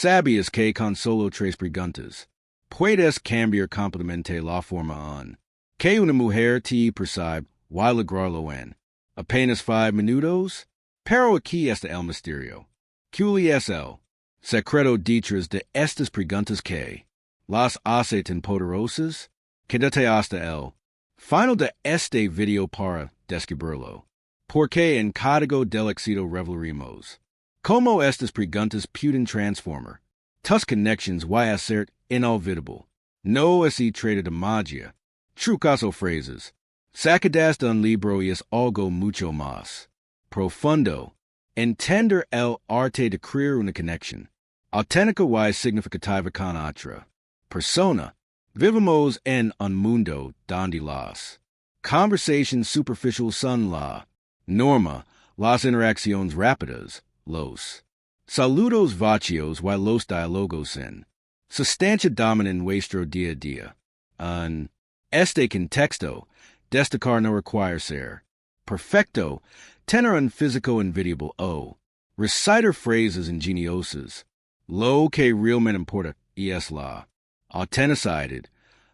Sabias que con solo tres preguntas. Puedes cambiar completamente la forma en que una mujer te percibe y lograrlo en apenas 5 minutos. Pero aquí está el misterio. ¿Cuál es el secreto detrás de estas preguntas que las hace tan poderosas? Quédate hasta el final de este video para descubrirlo. Porque en código del éxito revelaremos cómo estas preguntas pueden transformar tus conexiones y hacer inolvidable. No se trata de magia, trucos o frases. Sacadas de un libro y es algo mucho más profundo. Entender el arte de crear una conexión auténtica y significativa con otra persona. Vivimos en un mundo donde las conversaciones superficiales son la norma, las interacciones rápidas, los saludos vacíos y los diálogos sin sustancia dominan nuestro día a día. En este contexto, destacar no require ser perfecto, tener un físico envidiable o recitar frases ingeniosas. Lo que realmente importa es la autenticidad,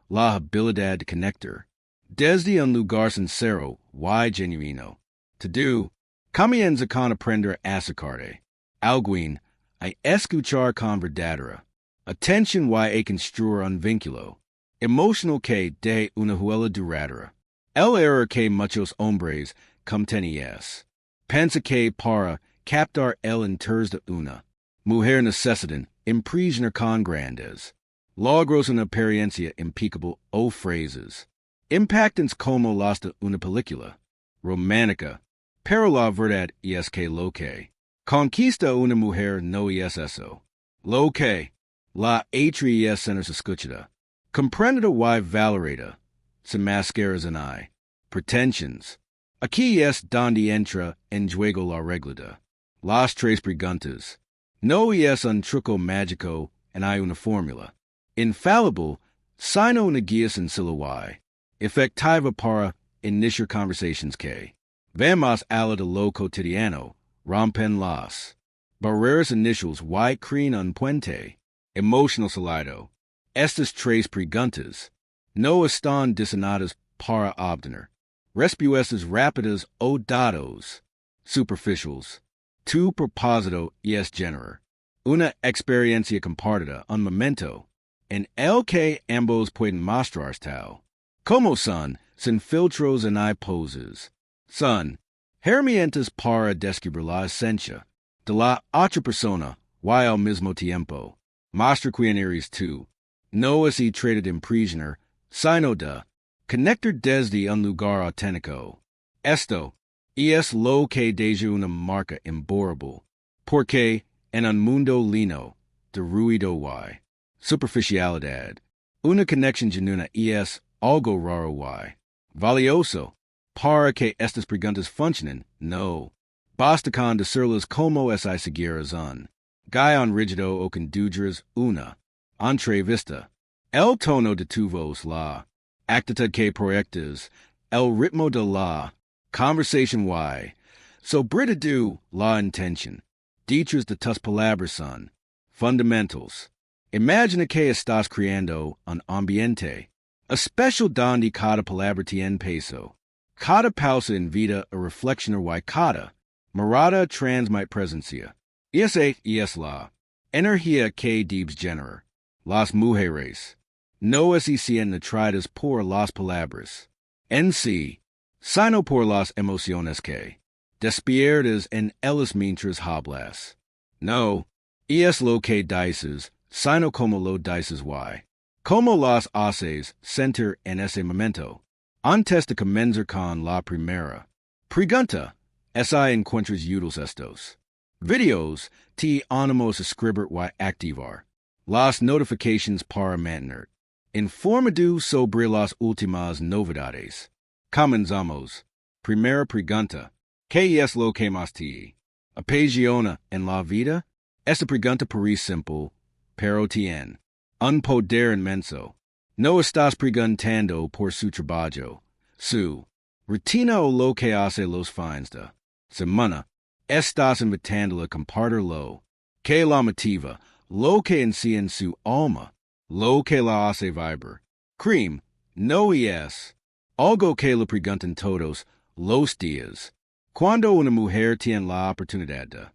la habilidad de conectar desde un lugar sincero y genuino. To do, comienza con aprender a acercarte alguien, a escuchar con verdadera atención y a construir un vínculo emocional que de una huella duradera. El error que muchos hombres cometen es pensa que para captar el interés de una mujer necesitan impresionar con grandes logros una apariencia impecable o frases impactantes como las de una película romántica, pero la verdad es que lo que conquista una mujer no es eso. Lo que la atri es ser escuchada, comprendida y valorada, sin máscaras en hay pretensions. Aquí es donde entra en juego la regla de las tres preguntas. No es un truco mágico en hay una fórmula infallible, sino una guía sencilla y efectiva para iniciar conversations que vamos a la de lo cotidiano, rompen las barreras iniciales y crean un puente emocional sólido. Estas tres preguntas no están diseñadas para obtener respuestas rápidas o datos superficiales. Tu propósito es generar una experiencia compartida, un momento en el que ambos pueden mostrarse tal como son, sin filtros ni poses. Son herramientas para descubrir la esencia de la otra persona y al mismo tiempo mostrar quién eres tú. No se trata de impresionar, sino de conectar desde un lugar auténtico. Esto es lo que deja una marca imborrable, porque en un mundo lleno de ruido y superficialidad, una conexión genuina es algo raro y valioso. Para que estas preguntas funcionen, no basta con decirles como es y seguirás un guión rígido o conducirás una entrevista. El tono de tu voz, la actitud que proyectas, el ritmo de la conversación y sobre todo la intención detrás de tus palabras son fundamentals. Imagina que estás creando un ambiente especial donde cada palabra tiene peso. Cada pausa invita a reflexionar y cada mirada transmite presencia. Esa es la energía que debes generar. Las mujeres no se sienten atraídas por las palabras en sí, sino por las emociones que despiertas en ellas mientras hablas. No es lo que dices, sino como lo dices y como las haces sentir en ese momento. Antes de comenzar con la primera pregunta, si encuentras útiles estos videos, te animamos a escribir y activar las notificaciones para mantener informado sobre las últimas novedades. Comenzamos. Primera pregunta. ¿Qué es lo que más te apasiona en la vida? Esta pregunta parece simple, pero tiene un poder inmenso. No estás preguntando por su trabajo, su rutina o lo que hace los fines de semana. Estás invitándola a compartir lo que la motiva, lo que en su alma, lo que la hace vibrar. Cream, no es. Algo que le preguntan todos los días. Cuando una mujer tiene la oportunidad de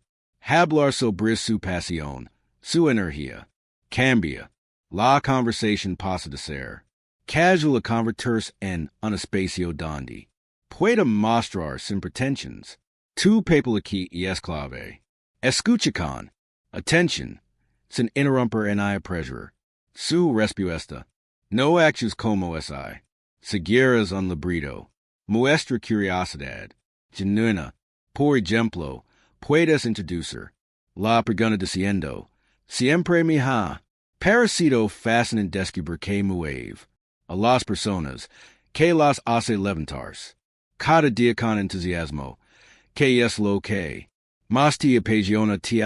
hablar sobre su pasión, su energía, cambia. La conversación pasa de ser casual a convertirse en un espacio donde pueda mostrar sin pretensions. Tu papel aquí es clave. Escucha con atención, sin interrumpir en pressure. Su respuesta. No actus como es I. Seguirás un librito. Muestra curiosidad. Genuina. Por ejemplo, puedes introducir la pregunta diciendo, siempre me ha parecido fascinante descubrir que mueve a las personas que las hace levantarse cada día con entusiasmo, que es lo que más te apasiona ti,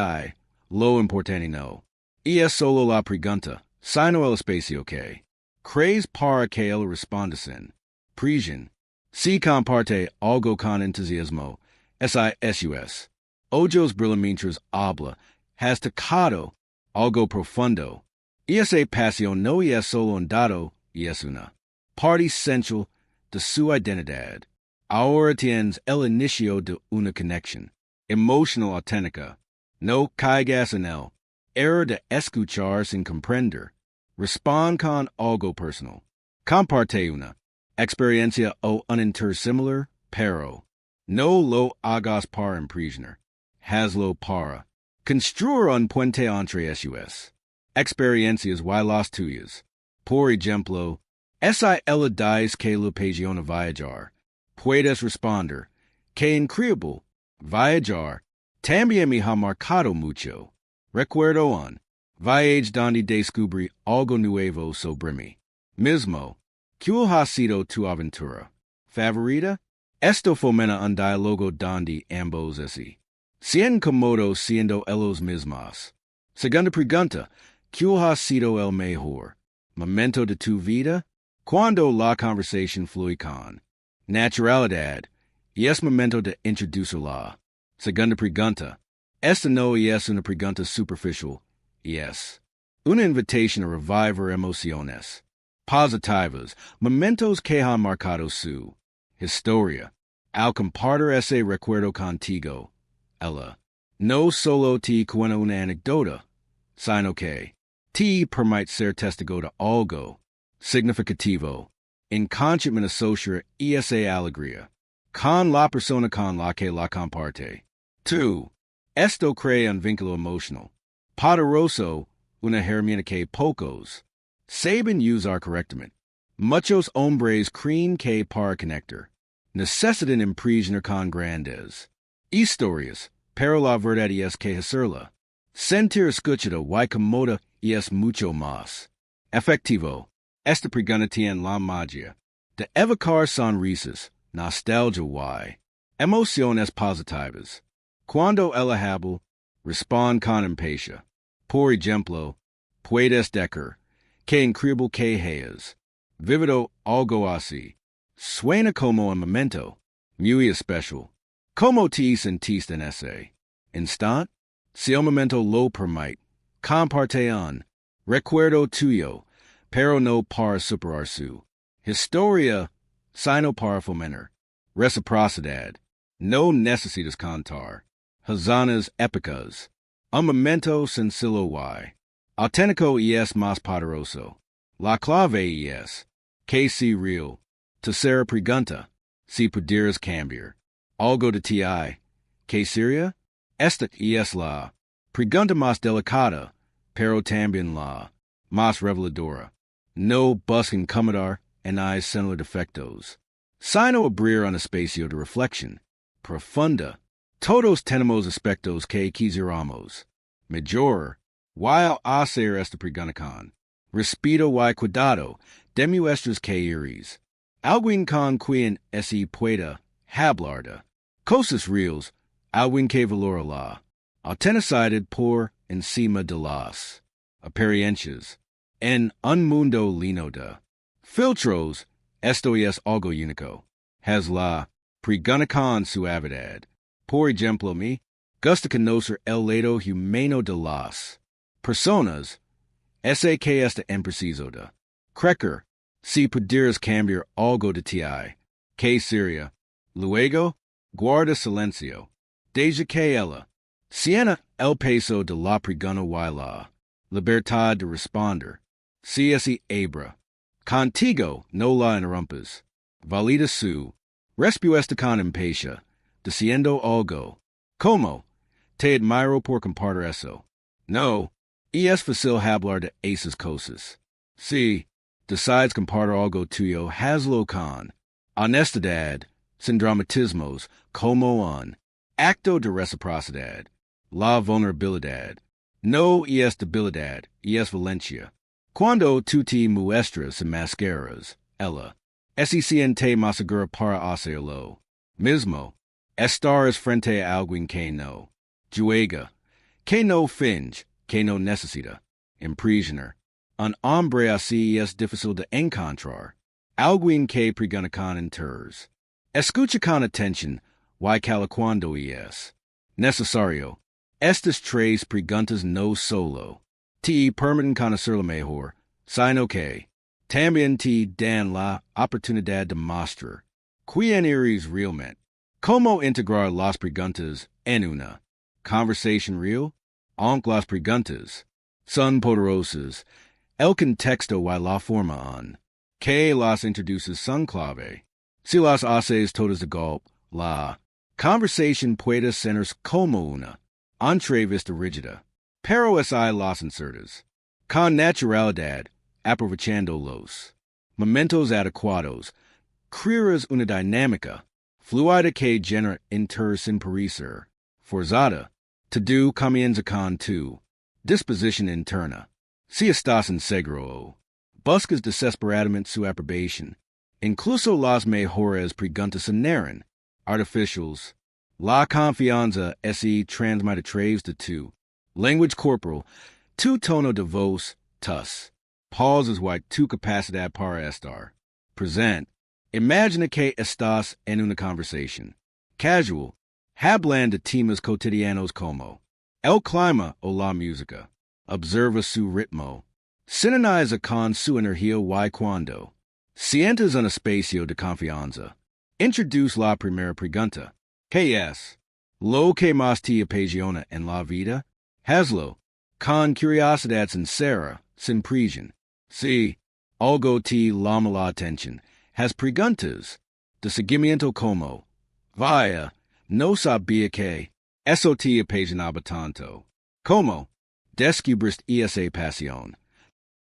lo importante no es solo la pregunta, sino el espacio que crees para que él responda sin presión. Si comparte algo con entusiasmo, SISUS. Ojos brillan mientras habla, has tocado algo profundo. Esa pasión no es solo un dato, es una parte central de su identidad. Ahora tienes el inicio de una conexión emocional auténtica. No caigas en el error de escuchar sin comprender. Respond con algo personal. Comparte una experiencia o un interés similar, pero no lo hagas para impresionar. Hazlo para construir un puente entre sus experiencias y las tuyas. Por ejemplo, si ella dice que le apasiona viajar, puedes responder, que increíble, viajar también me ha marcado mucho. Recuerdo un viaje donde descubrí algo nuevo sobre mí mismo. ¿Cuál ha sido tu aventura favorita? Esto fomenta un diálogo donde ambos sean cómodos siendo ellos mismos. Segunda pregunta, ¿cuál ha sido el mejor momento de tu vida? Cuando la conversación fluye con naturalidad, y es momento de introducirla. Segunda pregunta, esta no es una pregunta superficial, es una invitación a revivir emociones positivas, momentos que han marcado su historia. Al compartir ese recuerdo contigo, ella no solo te cuenta una anécdota, sino que te permite ser testigo de algo significativo. Inconscientemente asocia esa alegría con la persona con la que la comparte. 2. Esto crea un vínculo emocional poderoso, una herramienta que pocos saben usar correctamente. Muchos hombres creen que para conectar necesitan impresionar con grandes historias, pero la verdad es que hacerla sentir escuchado y cómoda es mucho más efectivo. Esta pregunta tiene la magia de evocar sonrisas, nostalgia y emociones positivas. Cuando ella habla, responde con empatía. Por ejemplo, puedes decir, que increíble que hayas vivido algo así. Suena como un momento muy especial. ¿Cómo te sentiste en ese instante? Si el momento lo permite, comparte un recuerdo tuyo, pero no para superar su historia, sino para fomentar reciprocidad. No necesitas contar hazanas épicas. Un momento sencillo y auténtico es más poderoso. La clave es que si real. Tercera pregunta, si pudieras cambiar algo de ti, ¿qué sería? Esta es la pregunta más delicada, pero también la más reveladora. No busca incomodar en sin defectos, sino abrir un espacio de reflexión profunda. Todos tenemos aspectos que quisiéramos mejorar. While hacer esta pregunta con respeto y cuidado de nuestras quereres. Alguien con quien se pueda hablar de cosas reales, alguien que valora la autenticidad por encima de las apariencias. En un mundo lleno de filtros, esto es algo único. Has la pregunta con suavidad. Por ejemplo, me gusta conocer el lado humano de las Personas, SAK esta impreciso de. Cracker, si pudieras cambiar algo de ti. Que sería, luego, guarda silencio. Deja que ella. Siena el peso de la pregunta y la libertad de responder. Si ese abra. Contigo no la interrumpes. Valida su. Respuesta con impatiencia. Diciendo algo. Cómo. Te admiro por compartir eso. No. Es fácil hablar de esas cosas. Si decides compartir algo tuyo, hazlo con honestidad, sin dramatismos, como un acto de reciprocidad. La vulnerabilidad. No es debilidad, es valencia. Cuando tú te muestras sin máscaras, ella se siente más segura para hacerlo mismo. Estar es frente a alguien que no juega, que no finge, que no necesita imprisionar. Un hombre así es difícil de encontrar. Alguien que pregunta con interés. Escucha con atención, y cala cuando es necesario. Estas tres preguntas no solo te permiten conocer lo mejor, sino que también te dan la oportunidad de mostrar quién eres realmente. Cómo integrar las preguntas en una conversación real, aunque las preguntas son poderosas. El contexto y la forma en que las introduces son clave. Si las haces todas de golpe, la conversación puede ser como una entrevista rígida, pero es las insertas con naturalidad, aprovechando los momentos adecuados, crearás una dinámica fluida que genera interés sin parecer forzada. Todo comienza con tu disposición interna. Si estás inseguro o buscas desesperadamente su aprobación, incluso las mejores preguntas sonarán artificiales. La confianza se transmite a través de tu language corporal, tu tono de voz, tus pausas y tu capacidad para estar presente. Imagina que estás en una conversación casual, hablando de temas cotidianos como el clima o la música. Observa su ritmo. Sintoniza con su energía y cuando sientas un espacio de confianza. Introduce la primera pregunta. ¿Qué es lo que más te apasiona en la vida? Hazlo con curiosidad sincera, sin presión. Si algo te llama la atención, haz preguntas de seguimiento como, vaya, no sabía que eso te apasionaba tanto. ¿Cómo descubriste esa pasión?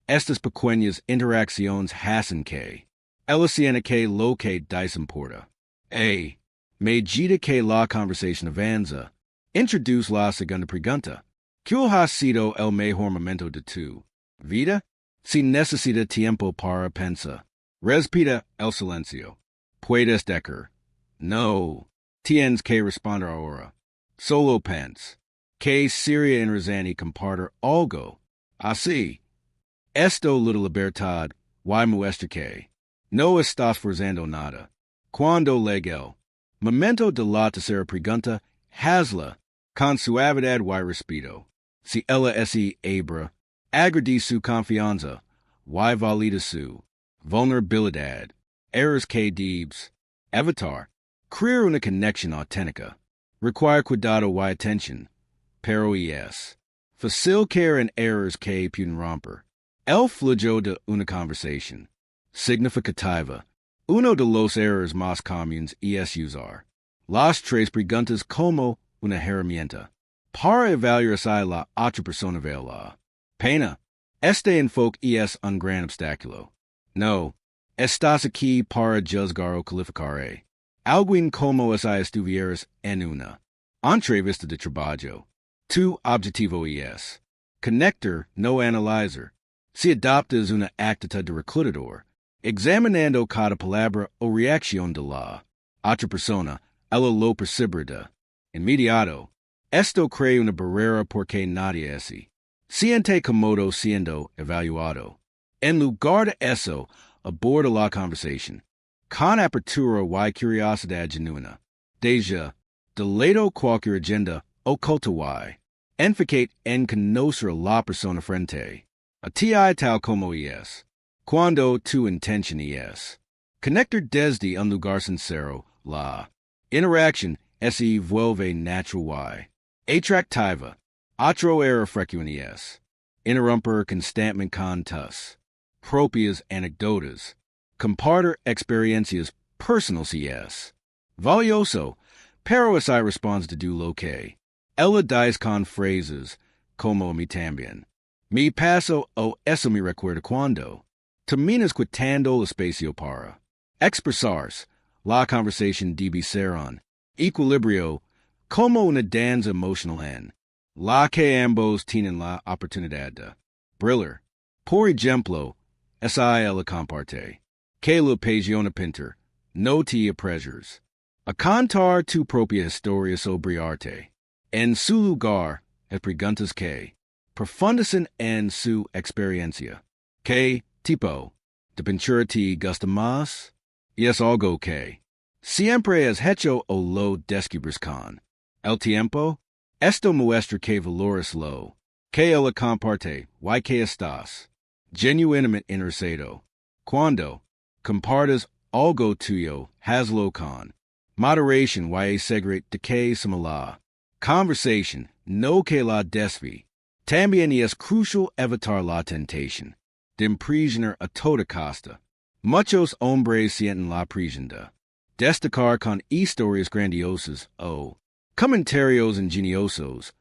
Estas pequeñas interacciones hacen que ella sienta que lo que dice importa. A medida que la conversación avanza, introduce la segunda pregunta. ¿Cuál ha sido el mejor momento de tu vida? Si necesita tiempo para pensar, respeta el silencio. Puedes decir, no, tienes que responder ahora. Solo piensa. Que sería interesante compartir algo así. Esto le da libertad y muestra que no estás forzando nada. Cuando llegue el momento de la tercera pregunta, hazla con suavidad y respeto. Si ella se abre, agradece su confianza y valida su vulnerabilidad. Errores que debes evitar. Crear una conexión auténtica. Require cuidado y atención. Pero es fácil caer en errores que pueden romper el flujo de una conversación significativa. Uno de los errores más comunes es usar las tres preguntas como una herramienta para evaluar si la otra persona vale la pena. Este enfoque es un gran obstáculo. No estás aquí para juzgar o calificar alguien como si estuvieras en una entrevista de trabajo. Tu objetivo es conectar, no analizar. Si adoptas una actitud de reclutador, examinando cada palabra o reacción de la otra persona, ella lo percibirá inmediato. Esto crea una barrera porque nadie se siente cómodo siendo evaluado. En lugar de eso, aborda la conversación con apertura y curiosidad genuina. Deja de lado cualquier agenda oculta y Enficate en conocer la persona frente. A ti tal como es. Cuando tu intención es. Conectar desde un lugar sincero, la. Interaction se vuelve natural y atractiva. Otro error frecuente es. Interrumper constantemente con tus propias anecdotas. Compartir experiencias personal si es. Valioso, pero si responds de do lo que. Ella dice con phrases como mi también. Mi paso o eso me recuerda cuando. Terminas quitando el espacio para. Expresarse, la conversación debe ser un equilibrio como una danza emocional en. La que ambos tienen la oportunidad de brillar. Por ejemplo, esa ella comparte. Que la pasión pintar, no te apresures. A contar tu propia historia sobre arte. En su lugar, preguntas que profundicen en su experiencia. ¿Qué tipo de pintura te gusta más? Y es algo que siempre es hecho o lo descubres con el tiempo. Esto muestra que valores lo que ella comparte y que estás genuinamente interesado. Cuando compartas algo tuyo, hazlo con moderación y segret de que similar. Conversation, no que la desvi. También es crucial evitar la tentación de imprisionar a toda costa. Muchos hombres sienten la presión de destacar con historias grandiosas o comentarios ingeniosos,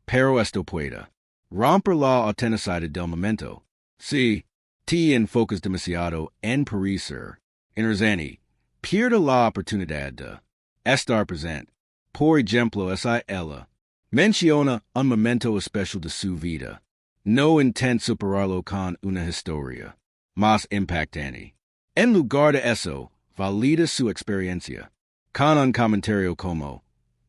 pero esto puede romper la autenticidad del momento. Si te enfocas demasiado en parecer interesante, pierde la oportunidad de estar presente. Por ejemplo, esa ella menciona un momento especial de su vida. No intenta superarlo con una historia más impactante. En lugar de eso, valida su experiencia con un comentario como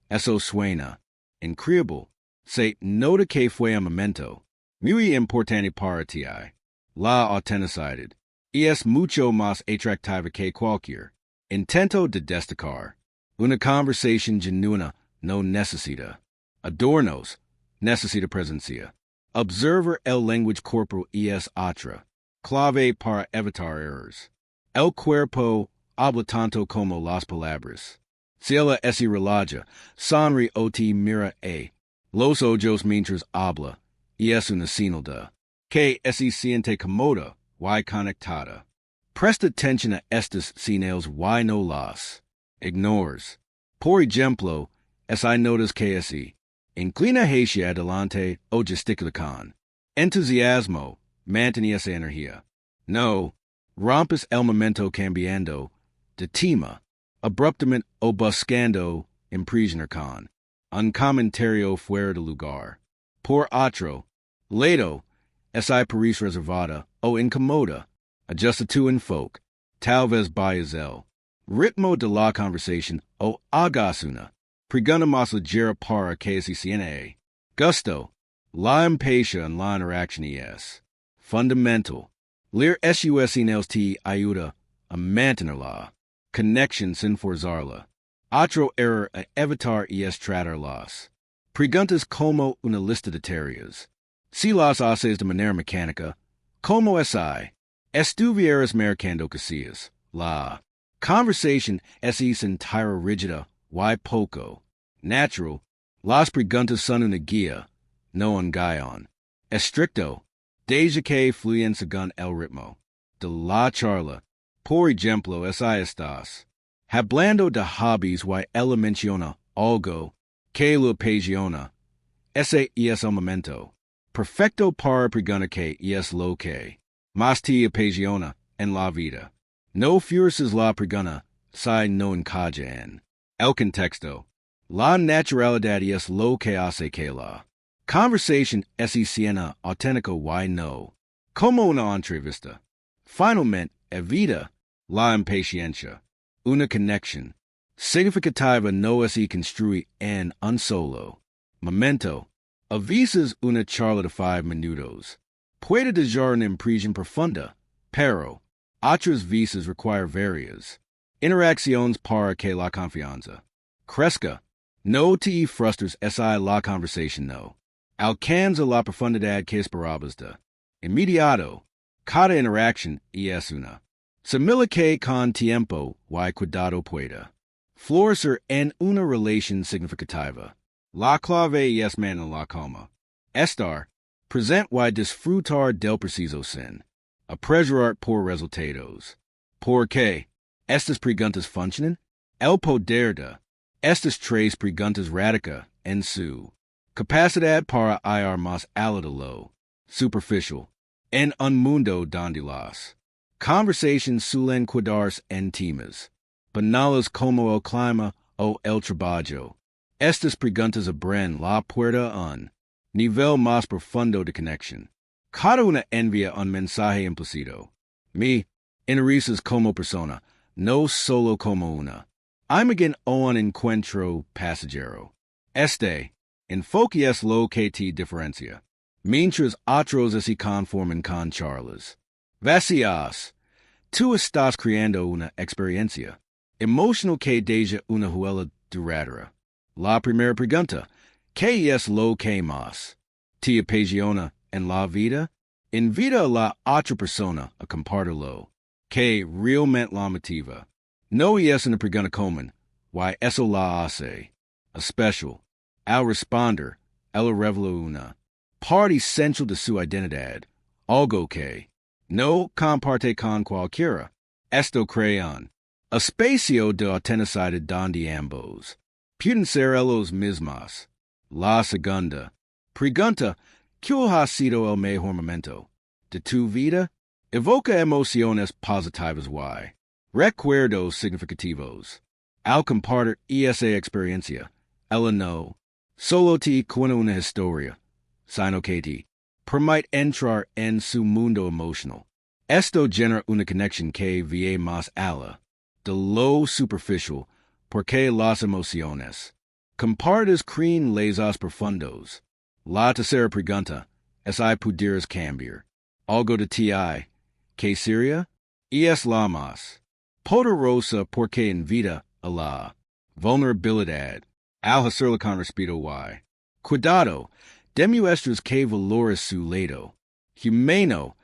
eso suena increíble. Se nota que fue un momento muy importante para ti. La autenticidad y es mucho más atractiva que cualquier intento de destacar. Una conversación genuina no necesita adornos, necesita presencia. Observer el lenguaje corporal y es otra clave para evitar errores. El cuerpo habla tanto como las palabras. Si ella es relaja, sonríe o te mira los ojos mientras habla, y es una señal de que se siente cómoda y conectada. Presta atención a estas señales y no las ignores. Por ejemplo, si notas que se inclina hacia adelante o gesticula con entusiasmo, mantén esa energía. No rompes el momento cambiando de tema abruptamente o buscando impresionar con un comentario fuera de lugar. Por otro lado, si parece reservada o incomoda, ajusta tu enfoque, tal vez vayas el ritmo de la conversación o hagas una pregunta más ligera para que se sienta gusto. La empatia en la interacción es fundamental. Leer sus señales te ayuda a mantener la conexión sin forzarla. Otro error a evitar es tratar las preguntas como una lista de tareas. Si las haces de manera mecánica, como si estuvieras marcando casillas, la conversación es entera rígida y poco natural. Las preguntas son una guía, no un guión estricto, desde que fluyen según el ritmo de la charla. Por ejemplo, si estás hablando de hobbies y ella menciona algo que lo apasiona, ese es el momento perfecto para preguntar que es lo que más te apasiona en la vida. No fuerces la pregunta si no encaja en el contexto. La naturalidad es lo que hace que la conversación se sienta auténtica y no como una entrevista. Finalmente, evita la impaciencia. Una conexión significativa no se construye en un solo momento. A veces una charla de 5 minutos puede dejar una impresión profunda, pero otras veces require varias interacciones para que la confianza crezca. No te frustres si la conversación no alcanza la profundidad que esperabas de inmediato, cada interacción es una. Simila que con tiempo y cuidado pueda florecer en una relación significativa. La clave es man en la calma. Estar present y disfrutar del preciso sin. Apresurar por resultados. ¿Por qué? Estas preguntas funcionan. El poder de estas tres preguntas radica en su capacidad para ir más allá de lo superficial en un mundo donde las conversations suelen quedarse en temas banales como el clima o el trabajo. Estas preguntas abren la puerta a un nivel más profundo de conexión. Cada una envía un mensaje implícito. Me interesas como persona, no solo como una imagen o un encuentro pasajero. Este enfoque es lo que te diferencia, mientras otros se conforman con charlas vacías. Tú estás creando una experiencia emocional que deja una huella duradera. La primera pregunta, ¿qué es lo que más te apasiona en la vida? Invita a la otra persona a compartirlo, que realmente la motiva. No es una pregunta común, y eso la hace especial. Al responder, ella revela una parte central de su identidad, algo que no comparte con cualquiera. Esto crea un espacio de autenticidad donde ambos pueden ser los mismos. La segunda pregunta, ¿cuál ha sido el mejor momento de tu vida? Evoca emociones positivas y recuerdos significativos. Al compartir esa experiencia, ella no solo te cuenta una historia, sino que te permite entrar en su mundo emocional. Esto genera una conexión que va más allá de lo superficial porque las emociones compartidas crean lazos profundos. La tercera pregunta es si pudieras cambiar algo de ti, ¿qué sería? Y es la más poderosa porque invita a la vulnerabilidad al hacerlo con respeto y cuidado. Demuestras que valores su lado humano,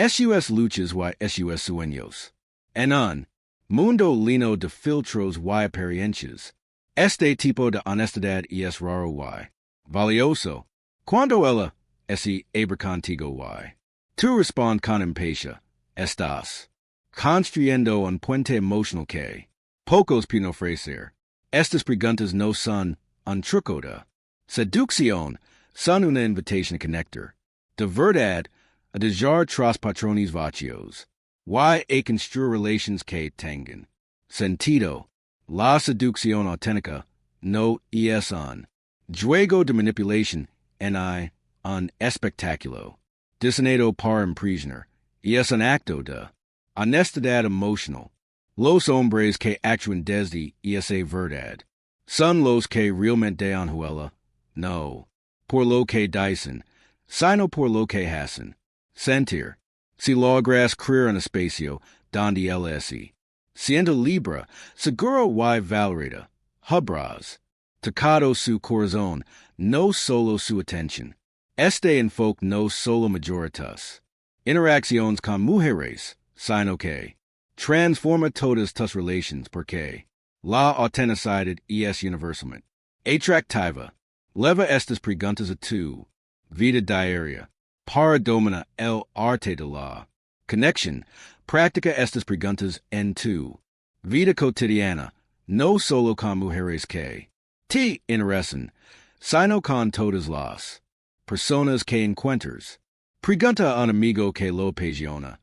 sus luchas y sus sueños. En un mundo lleno de filtros y apariencias, este tipo de honestidad es raro y valioso. Cuando ella se abre contigo y tú respondes con empatía, estás construyendo un puente emocional que pocos pueden ofrecer. Estas preguntas no son un truco de seducción, son una invitación a conectar de verdad, a dejar tras patrones vacíos y a construir relaciones que tengan sentido. La seducción auténtica no es un juego de manipulación ni un espectáculo diseñado para impresionar, es un acto de honestidad emocional. Los hombres que actúan desde esa verdad son los que realmente han huella, no por lo que dicen, sino por lo que hacen. Sentir. Si logras crear un espacio donde él se siente libre, seguro y valorada, habrás tocado su corazón, no solo su atención. Este enfoque no solo majoritas interacciones con mujeres, sino que transforma todas tus relaciones porque la autenticidad es universalmente atractiva. Leva estas preguntas a tu vida diaria para dominar el arte de la conexión. Practica estas preguntas en tu vida cotidiana, no solo con mujeres que te interesan, sino con todas las personas que encuentras. Pregunta a un amigo que lo apasiona,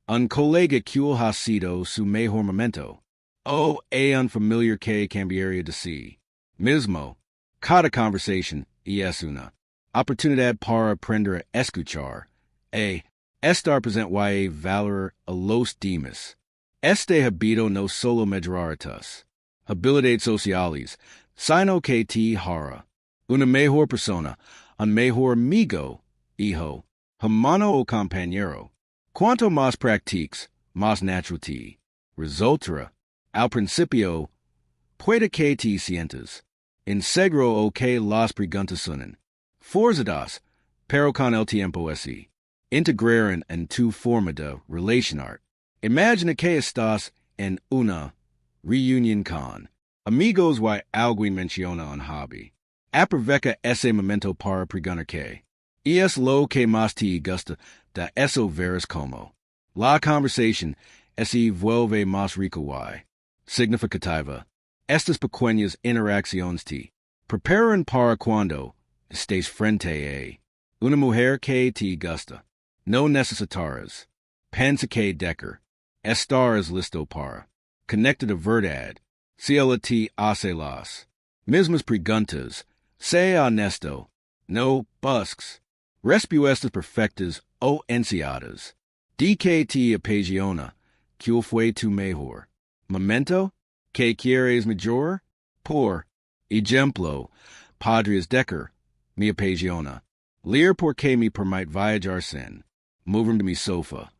un colega que ha sido su mejor momento, o a un familiar que cambiaría de sí mismo. Cada conversación es una oportunidad para aprender a escuchar, estar presente y valorar a los demás. Este hábito no solo mejora tus habilidades sociales, sino que te hará una mejor persona, un mejor amigo, hijo, hermano o compañero. Cuanto más practiques, más natural te resultará. Al principio, puede que te sientas inseguro o que las preguntas suenen Forzadas, pero con el tiempo ese. Integrar en tu forma de relacionar. Imagina que estás en una reunión con amigos y alguien menciona un hobby. Aprovecha ese momento para preguntar que es lo que más te gusta de eso verás como la conversación se vuelve más rica y significativa. Estas pequeñas interacciones te preparan para cuando estés frente a una mujer que te gusta. No necesitarás pensa que decker. Estarás listo para conecta de verdad. Si ella te hace las mismas preguntas, sea honesto. No busques respuestas perfectas o ansiadas. Di que te apasiona. ¿Cuál fue tu mejor momento? ¿Qué quieres mayor? Por ejemplo, podrías decir, me apasiona leer porque me permite viajar sin moverme de mi sofá.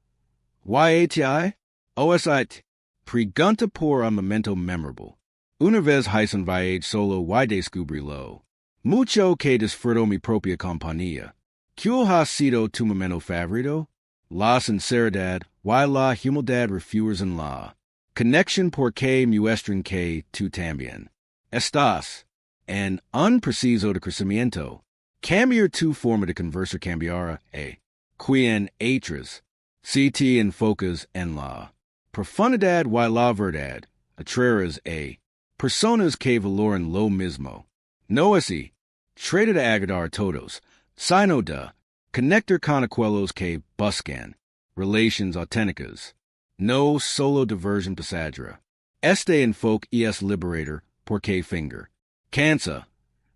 ¿Y OSIT. Pregunta por un momento memorable. Una vez hice un viaje solo y descubrirlo. Mucho que disfruto mi propia compañía. ¿Cuál ha sido tu momento favorito? La sinceridad y la humildad refuerzan la conexión porque muestran que tú también estás en un proceso de crecimiento. Cambiar tu forma de conversar cambiará a quien eres. Si te enfocas en la profundidad y la verdad, atraerás a personas que valoran lo mismo. No así, trata de agradar a todos, sino de conectar con aquellos que buscan relaciones auténticas. No solo diversión pasajera. Este enfoque es liberador porque finger cansa,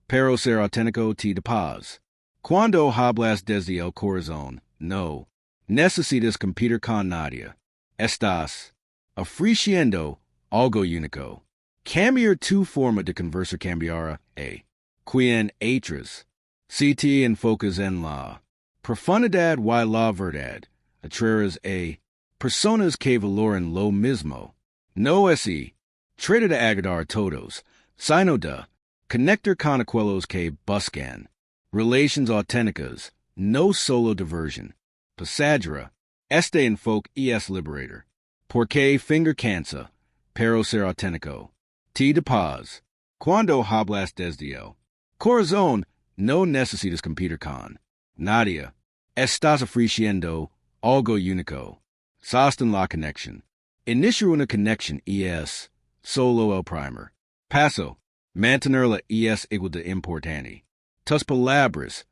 pero ser auténtico te da paz. Cuando hablas desde el corazón, no necesitas competir con nadie. Estás ofreciendo algo único. Cambiar tu forma de conversar cambiará a quien eres. Si te enfocas en la profundidad y la verdad, atraerás a personas que valoran lo mismo. No así, trata de agradar a todos, sino de conectar con aquellos que buscan relaciones auténticas, no solo diversión pasajera. Este enfoque es liberador. Porque finger cansa, pero ser auténtico te da paz. Cuando hablas desde el corazón, no necesitas competir con nadie. Estás ofreciendo algo único. Sostén la conexión. Iniciar una conexión es solo el primer paso. Mantenerla es igual de importante. Tus palabras,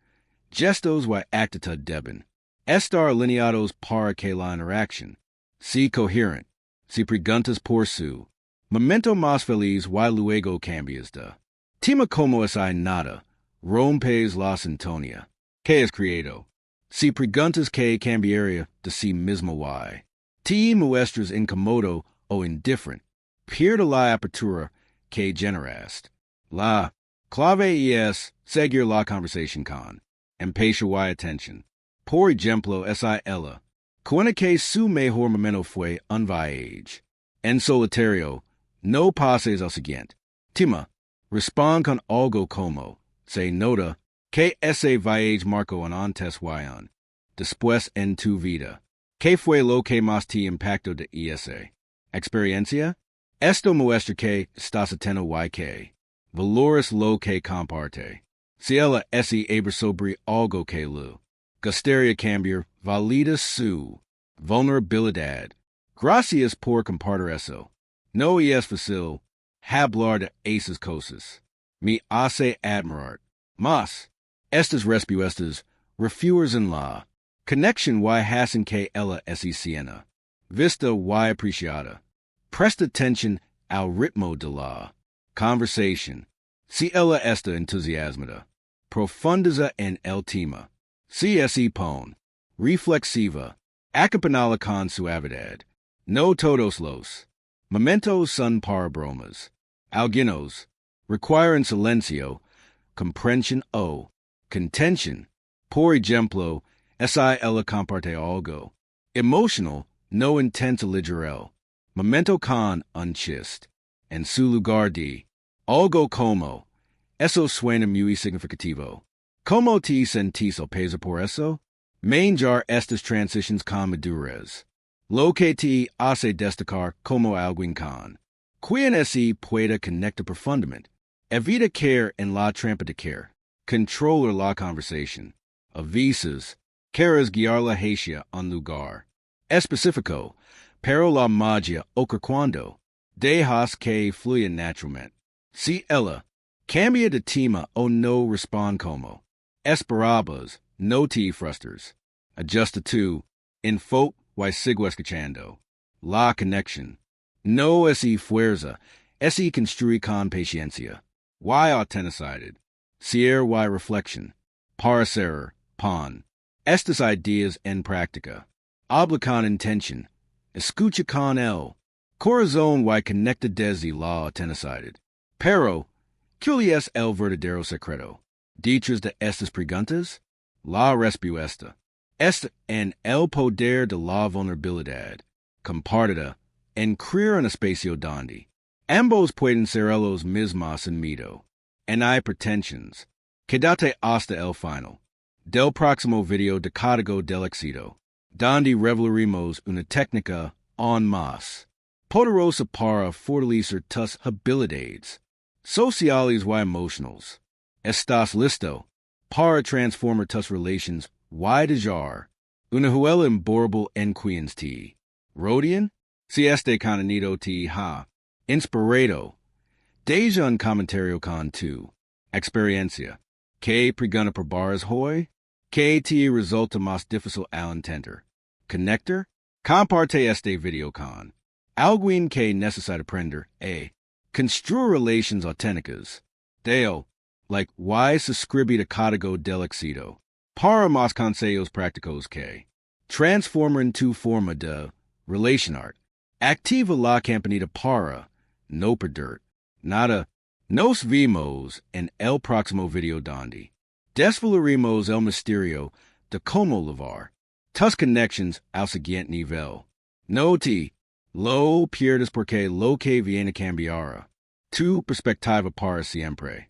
gestos y actitud deben estar alineados para que la interacción sea coherente. Si preguntas por su momento más feliz y luego cambias de tema como es hay nada, rompes la sintonía que es creado. Si preguntas que cambiaría de sí mismo y te muestras incómodo o indiferente, pierde la apertura que generaste. La clave es seguir la conversación con empatía y atención. Por ejemplo, ella cuenta que su mejor momento fue un viaje en solitario. No pases al siguiente tema. Responde con algo como se nota que ese viaje marcó un antes y un después en tu vida. ¿Qué fue lo que más te impactó de esa experiencia? Esto muestra que estás atento y que valoras lo que comparte. Si ella es able sobre algo que le gustaría cambiar, valida su vulnerabilidad. Gracias por compartir eso. No es fácil hablar de esas cosas. Me hace admirar más. Estas respuestas refuerzan la conexión y hacen que ella se sienta vista y apreciada. Presta atención al ritmo de la conversación. Si ella está entusiasmada, profundiza en el tema. Si es pone reflexiva, acompañala con suavidad. No todos los momentos son para bromas. Algunos requieren silencio, comprensión o contención. Por ejemplo, si ella comparte algo emocional, no intenta liderar momento con un chiste. En su lugar de algo como eso suena muy significativo. Como te sentís al pasar por eso? Manjar estas transitions con madurez. Lo que te hace destacar como alguien con quien así pueda conectar profundamente. Evita caer en la trampa de care. Controla la conversación. A veces, quieres guiar la hacia un lugar específico, pero la magia ocurre cuando dejas que fluya naturalmente. Si ella cambia de tema o no responde como esperabas, no te frustras. Ajusta tu enfoque y sigue escuchando. La conexión no es fuerza, es construir con paciencia. Y autenticidad. Cierre y reflexión. Para ser, pon. Estas ideas en práctica. Habla con intención. Escucha con él. Corazón y conecta desde la autenticidad. Pero, ¿cuál es el verdadero secreto? Detrás de estas preguntas, la respuesta está en el poder de la vulnerabilidad. Compartida en crear un espacio donde ambos pueden ser los mismos en mito. En hay pretensions. Quédate hasta el final del próximo video de código del éxito, donde revelaremos una técnica aún más poderosa para fortalecer tus habilidades sociales y emocionales. ¿Estás listo para transformar tus relaciones y dejar una huella imborrable en quienes te rodean? Si este contenido te ha inspirado, deja un comentario con tu experiencia. ¿Qué pregunta probaras hoy? ¿Qué te resulta más difícil al entender? ¿Conectar? Comparte este video con alguien que necesita aprender a construir relaciones auténticas. Dale, like y suscribir a código del éxito para más consejos prácticos que transforman tu forma de relacionar. Activa la campanita para no perder nada. Nos vemos en el próximo video donde desvelaremos el misterio de cómo llevar tus conexiones al siguiente nivel. No te lo pierdas porque lo que viene cambiará tu perspectiva para siempre.